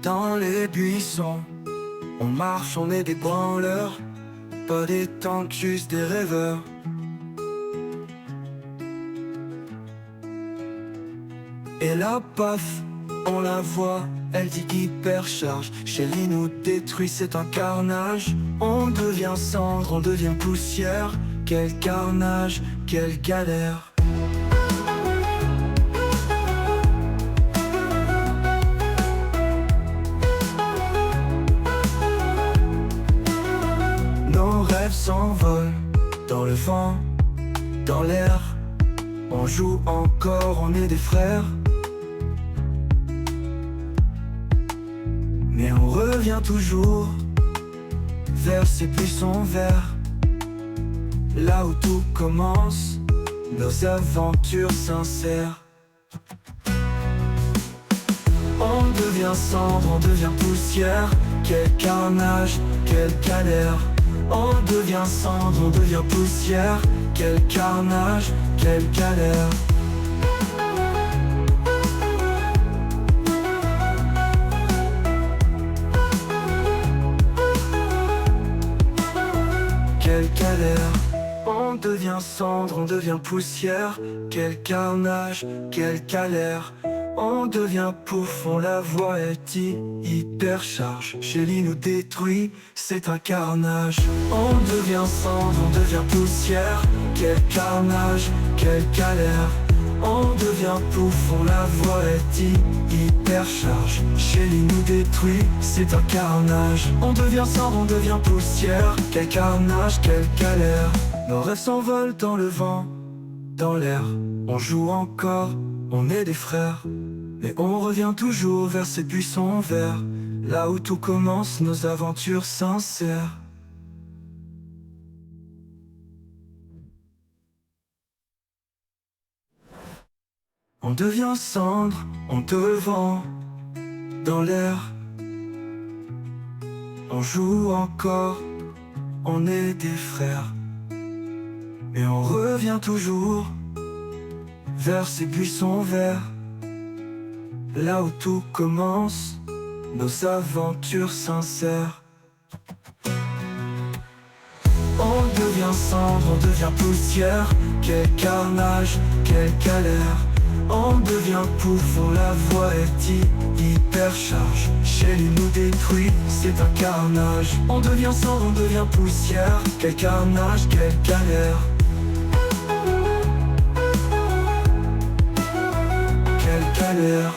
Dans les buissons, on marche, on est des branleurs, pas des tanks, juste des rêveurs. Et la paf, on la voit, elle dit hypercharge. Chérie nous détruit, c'est un carnage. On devient cendre, on devient poussière. Quel carnage, quelle galère. Nos rêves s'envolent dans le vent, dans l'air. On joue encore, on est des frères. Mais on revient toujours vers ces buissons verts, là où tout commence, nos aventures sincères. On devient cendre, on devient poussière. Quel carnage, quelle galère. On devient cendre, on devient poussière. Quel carnage, quelle galère. Quelle galère. On devient cendre, on devient poussière. Quel carnage, quelle galère. On devient pouf, on la voit, elle dit hypercharge. Chélie nous détruit, c'est un carnage. On devient cendre, on devient poussière. Quel carnage, quelle galère. On devient pouf, on la voit, elle dit hypercharge. Chélie nous détruit, c'est un carnage. On devient cendre, on devient poussière. Quel carnage, quelle galère. Nos rêves s'envolent dans le vent, dans l'air. On joue encore, on est des frères. Mais on revient toujours vers ces buissons verts, là où tout commence, nos aventures sincères. On devient cendre, on devant, dans l'air. On joue encore, on est des frères. Mais on revient toujours vers ces buissons verts, là où tout commence, nos aventures sincères. On devient cendre, on devient poussière. Quel carnage, quelle galère. On devient pouf, on la voit, elle dit hypercharge. Chélie nous détruit, c'est un carnage. On devient cendre, on devient poussière. Quel carnage, quelle galère. Quelle galère.